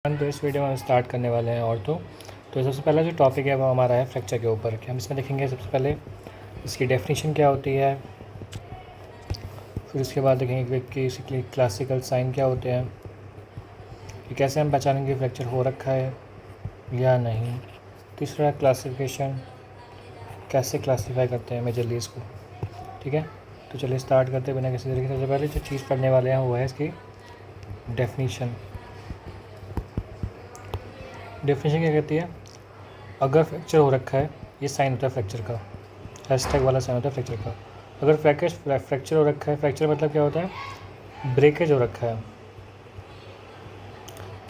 तो इस वीडियो में हम स्टार्ट करने वाले हैं तो सबसे पहला जो टॉपिक है वो हमारा है फ्रैक्चर के ऊपर कि हम इसमें देखेंगे सबसे पहले इसकी डेफिनेशन क्या होती है, फिर उसके बाद देखेंगे कि इसकी क्लासिकल साइन क्या होते हैं, कि कैसे हम पहचानेंगे फ्रैक्चर हो रखा है या नहीं। तीसरा क्लासिफिकेशन, कैसे क्लासीफाई करते हैं मेजरली इसको। ठीक है, तो चलिए स्टार्ट करते हैं बिना किसी तरीके से। सबसे पहले जो चीज़ पढ़ने वाले हैं वो है इसकी डेफिनेशन। डेफिनेशन क्या कहती है? अगर फ्रैक्चर हो रखा है, ये साइन होता है फ्रैक्चर का, हैशटैग वाला साइन होता है फ्रैक्चर का। अगर फ्रैक्चर हो रखा है, फ्रैक्चर मतलब क्या होता है? ब्रेकेज हो रखा है।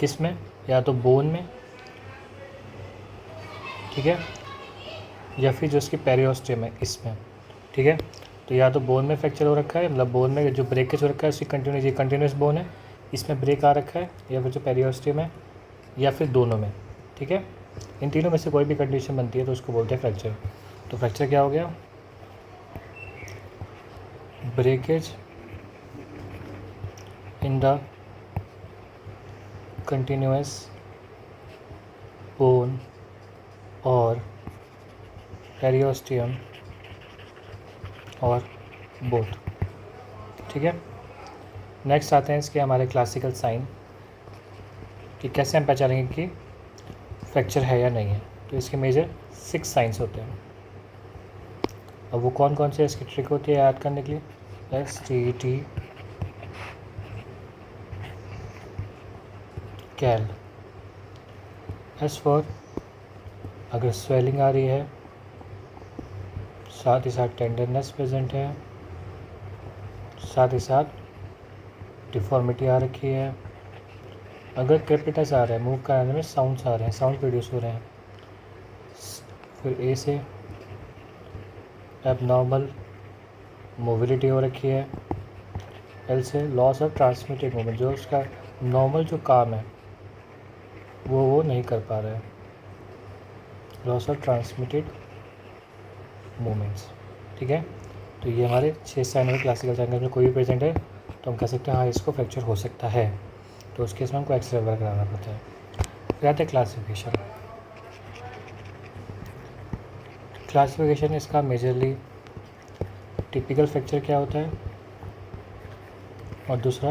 किस में? या तो बोन में, ठीक है, या फिर जो उसकी पेरियोस्टियम है इसमें। ठीक है, तो या तो बोन में फ्रैक्चर हो रखा है, मतलब बोन में जो ब्रेकेज हो रखा है उसकी कंटिन्यूस बोन है, इसमें ब्रेक आ रखा है, या फिर जो पेरियोस्टियम है, या फिर दोनों में। ठीक है, इन तीनों में से कोई भी कंडीशन बनती है तो उसको बोलते हैं फ्रैक्चर। तो फ्रैक्चर क्या हो गया? Breakage in the continuous bone और पेरियोस्टियम और बोथ। ठीक है, नेक्स्ट आते हैं इसके हमारे क्लासिकल साइन, कि कैसे हम पहचानेंगे कि फ्रैक्चर है या नहीं है। तो इसके मेजर 6 साइंस होते हैं। अब वो कौन कौन से इसकी ट्रिक होती है याद करने के लिए? STT, कैल। S फॉर अगर स्वेलिंग आ रही है, साथ ही साथ टेंडरनेस प्रेजेंट है, साथ ही साथ डिफॉर्मिटी आ रखी है, अगर क्रेपिटस आ रहा है, मूव कराने में साउंड्स आ रहे हैं, साउंड प्रोड्यूस हो रहे हैं। फिर ए से एबनॉर्मल मोबिलिटी हो रखी है, एल से लॉस ऑफ ट्रांसमिटेड मूवमेंट, जो उसका नॉर्मल जो काम है वो नहीं कर पा रहा है, लॉस ऑफ ट्रांसमिटेड मूवमेंट्स। ठीक है, तो ये हमारे 6 साइन में क्लासिकल साइन में कोई भी प्रेजेंट है तो हम कह सकते हैं हाँ इसको फ्रैक्चर हो सकता है। तो उसके इसमें हमको एक्सरे वगैरह कराना पड़ता है। फिर आते हैं क्लासिफिकेशन। क्लासिफिकेशन इसका मेजरली टिपिकल फ्रैक्चर क्या होता है, और दूसरा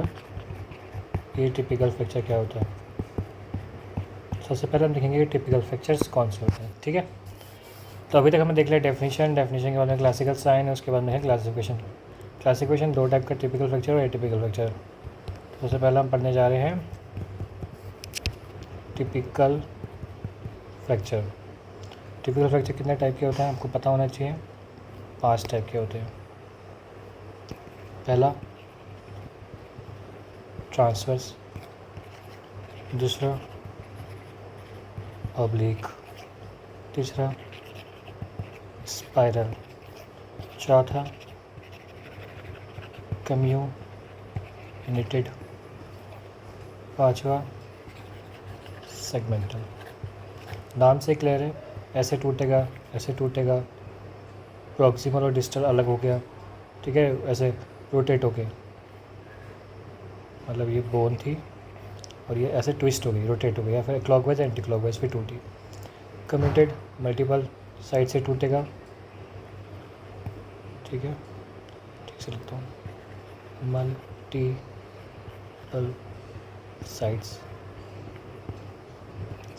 ये टिपिकल फ्रैक्चर क्या होता है। सबसे पहले हम देखेंगे कि टिपिकल फ्रैक्चर्स कौन से होते हैं। ठीक है, तो अभी तक हमें देख लिया डेफिनेशन के बाद में क्लासिकल साइन है, उसके बाद में है क्लासिफिकेशन। क्लासिफिकेशन 2 टाइप का, टिपिकल फ्रैक्चर और एटिपिकल फ्रैक्चर। सबसे पहले हम पढ़ने जा रहे हैं टिपिकल फ्रैक्चर। टिपिकल फ्रैक्चर कितने टाइप के होते हैं आपको पता होना चाहिए? 5 टाइप के होते हैं। पहला ट्रांसवर्स, दूसरा ऑब्लिक, तीसरा स्पाइरल, चौथा कम्युनिटेड, पांचवा सेगमेंटल। नाम से क्लियर है, ऐसे टूटेगा, ऐसे टूटेगा, प्रॉक्सिमल और डिस्टल अलग हो गया। ठीक है, ऐसे रोटेट हो गए, मतलब ये बोन थी और ये ऐसे ट्विस्ट हो गई, रोटेट हो गई, या फिर क्लॉकवाइज एंटी क्लॉकवाइज भी टूटी। कम्यूटेड मल्टीपल साइड से टूटेगा। ठीक है, ठीक से लिखता हूँ, मल्टीपल साइड्स।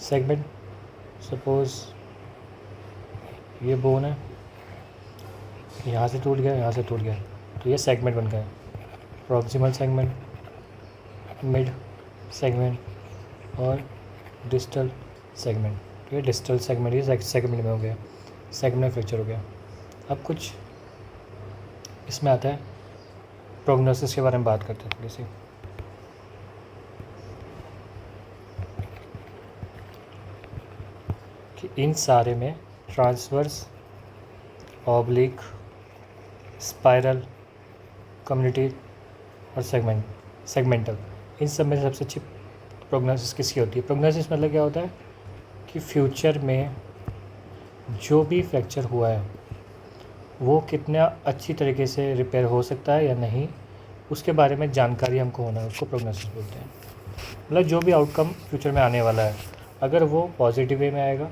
सेगमेंट, सपोज ये बोन है, यहाँ से टूट गया, यहाँ से टूट गया, तो ये सेगमेंट बन गया। प्रॉक्सिमल सेगमेंट, मिड सेगमेंट और डिस्टल सेगमेंट। तो ये डिस्टल सेगमेंट ये सेगमेंट में हो गया, सेगमेंट फ्रैक्चर हो गया। अब कुछ इसमें आता है प्रोग्नोसिस के बारे में बात करते हैं थोड़ी सी। कि इन सारे में ट्रांसवर्स, ऑब्लिक, स्पाइरल, कम्युनिटी और सेगमेंटल, इन सब में सबसे अच्छी प्रोग्नोसिस किसकी होती है? प्रोग्नोसिस मतलब क्या होता है कि फ्यूचर में जो भी फ्रैक्चर हुआ है वो कितना अच्छी तरीके से रिपेयर हो सकता है या नहीं, उसके बारे में जानकारी हमको होना है, उसको प्रोग्नोसिस बोलते हैं। मतलब जो भी आउटकम फ्यूचर में आने वाला है, अगर वो पॉजिटिव वे में आएगा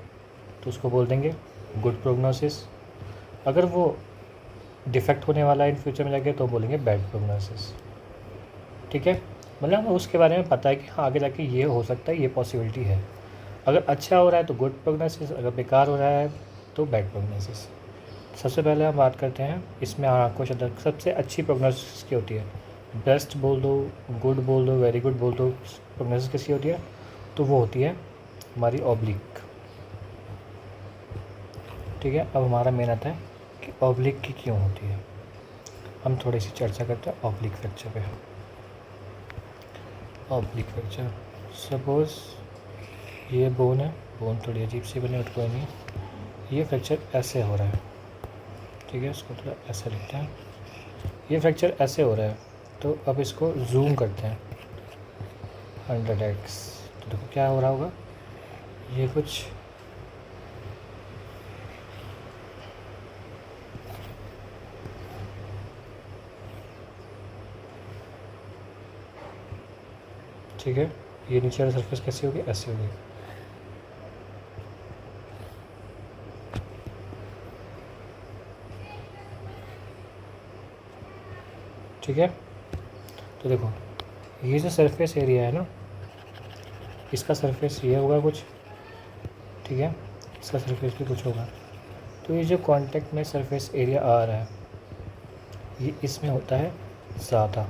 तो उसको बोल देंगे गुड प्रोग्नोसिस, अगर वो डिफेक्ट होने वाला है इन फ्यूचर में जाके तो बोलेंगे बैड प्रोग्नोसिस। ठीक है, मतलब हमें उसके बारे में पता है कि हाँ आगे जाके ये हो सकता है, ये पॉसिबिलिटी है। अगर अच्छा हो रहा है तो गुड प्रोग्नोसिस, अगर बेकार हो रहा है तो बैड प्रोग्नोसिस। सबसे पहले हम बात करते हैं इसमें क्वेश्चन सबसे अच्छी प्रोग्नोसिस की होती है। बेस्ट बोल दो, गुड बोल दो, वेरी गुड बोल दो, प्रोग्नोसिस किसकी होती है? तो वो होती है हमारी ऑब्लिक। ठीक है, अब हमारा मेन आता है कि ऑब्लिक की क्यों होती है। हम थोड़ी सी चर्चा करते हैं ऑब्लिक फ्रैक्चर पे। ऑब्लिक फ्रैक्चर, सपोज़ ये बोन है, बोन थोड़ी अजीब सी बनी बट कोई नहीं, ये फ्रैक्चर ऐसे हो रहा है। ठीक है, इसको थोड़ा ऐसे लिखते हैं, ये फ्रैक्चर ऐसे हो रहा है। तो अब इसको जूम करते हैं 100x, तो देखो क्या हो रहा होगा, ये कुछ ठीक है, ये नीचे वाली सरफेस कैसी होगी, ऐसी होगी। ठीक है, तो देखो ये जो सरफेस एरिया है ना, इसका सरफेस ये होगा कुछ, ठीक है, इसका सरफेस भी कुछ होगा। तो ये जो कांटेक्ट में सरफेस एरिया आ रहा है ये इसमें होता है ज़्यादा।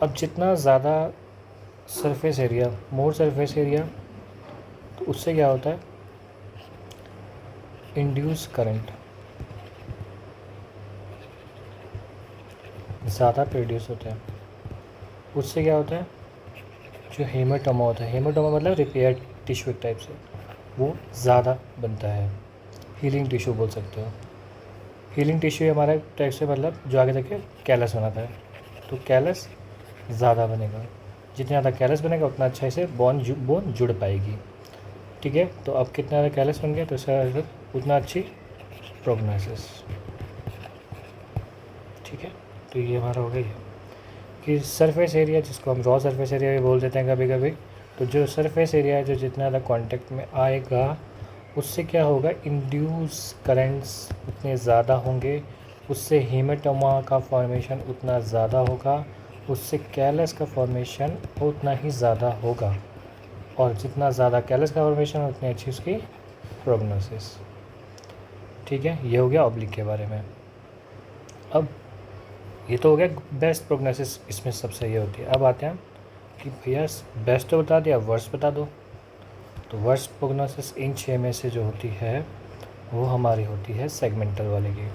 अब जितना ज़्यादा सरफेस एरिया, मोर सरफेस एरिया, तो उससे क्या होता है, इंड्यूस करंट ज़्यादा प्रोड्यूस होता है। उससे क्या होता है, जो हेमाटोमा होता है, हेमाटोमा मतलब रिपेयर टिश्यू एक टाइप से, वो ज़्यादा बनता है। हीलिंग टिश्यू बोल सकते हो। हीलिंग टिश्यू हमारा टाइप से मतलब जो आगे जाके कैलस बनाता है, तो कैलस ज़्यादा बनेगा। जितना ज़्यादा कैलस बनेगा उतना अच्छा इसे बोन जुड़ पाएगी। ठीक है, तो अब कितना ज़्यादा कैलस बन गया तो इसका उतना अच्छी प्रोग्नोसिस। ठीक है, तो ये हमारा हो गया कि सरफेस एरिया, जिसको हम रॉ सरफेस एरिया भी बोल देते हैं कभी कभी, तो जो सरफेस एरिया है जो जितना ज़्यादा कांटेक्ट में आएगा उससे क्या होगा, इंड्यूस करंट्स उतने ज़्यादा होंगे, उससे हेमाटोमा का फॉर्मेशन उतना ज़्यादा होगा, उससे कैलस का फॉर्मेशन उतना ही ज़्यादा होगा, और जितना ज़्यादा कैलस का फॉर्मेशन उतनी अच्छी उसकी प्रोग्नोसिस। ठीक है, ये हो गया ऑब्लिक के बारे में। अब ये तो हो गया बेस्ट प्रोग्नोसिस, इसमें सबसे ये होती है। अब आते हैं कि भैया बेस्ट तो बता दिया, वर्स्ट बता दो। तो वर्स्ट प्रोग्नोसिस इन 6 में से जो होती है वो हमारी होती है सेगमेंटल वाले की।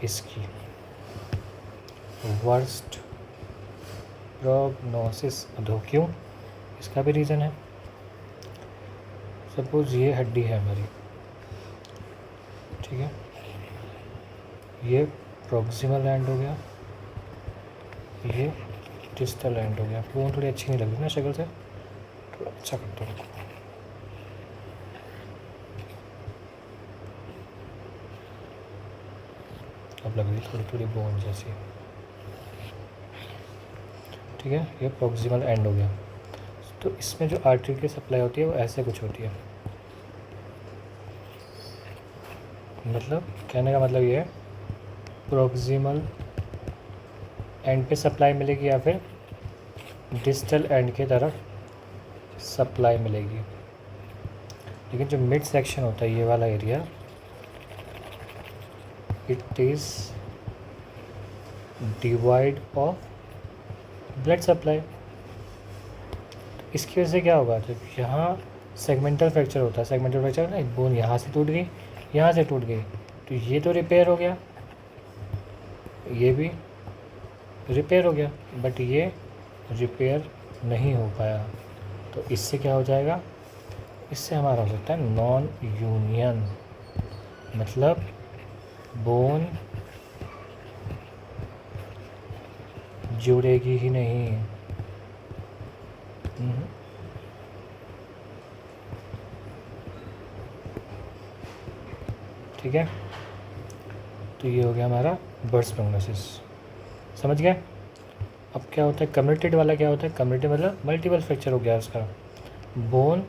इसकी वर्स्ट प्रोग्नोसिस दो क्यों, इसका भी रीज़न है। सपोज़ ये हड्डी है हमारी, ठीक है, ये प्रॉक्सिमल एंड हो गया, ये डिस्टल एंड हो गया। वो थोड़ी अच्छी नहीं लग रही ना शक्ल से, थोड़ा अच्छा करते हैं। अब लग रही थोड़ी थोड़ी बोन जैसी। ठीक है, ये प्रॉक्सिमल एंड हो गया। तो इसमें जो आर्टरी की सप्लाई होती है वो ऐसे कुछ होती है। मतलब कहने का मतलब ये है, प्रॉक्सिमल एंड पे सप्लाई मिलेगी या फिर डिस्टल एंड के तरफ सप्लाई मिलेगी। लेकिन जो मिड सेक्शन होता है ये वाला area, it is divide of blood supply. इसकी वजह से क्या होगा, जब यहाँ सेगमेंटल फ्रैक्चर होता है, सेगमेंटल फ्रैक्चर ना, एक बोन यहाँ से टूट गई, यहाँ से टूट गई, तो ये तो रिपेयर हो गया, ये भी रिपेयर हो गया, बट ये रिपेयर नहीं हो पाया। तो इससे क्या हो जाएगा, इससे हमारा हो सकता है नॉन यूनियन, मतलब बोन जुड़ेगी ही नहीं। ठीक है, तो ये हो गया हमारा बर्स्ट प्रोग्नोसिस। समझ गए। अब क्या होता है कम्युनिटेड वाला, क्या होता है कम्युनिटी मतलब मल्टीपल फ्रैक्चर हो गया उसका, बोन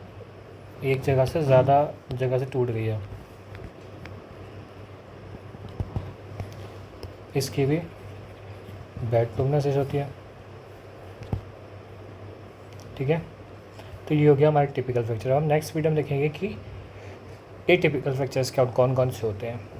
एक जगह से ज़्यादा जगह से टूट गई है। इसकी भी बैड प्रोग्नोसिस होती है। ठीक है, तो ये हो गया हमारे टिपिकल फ्रैक्चर। हम नेक्स्ट वीडियो में देखेंगे कि एटिपिकल फ्रैक्चर्स क्या कौन कौन से होते हैं।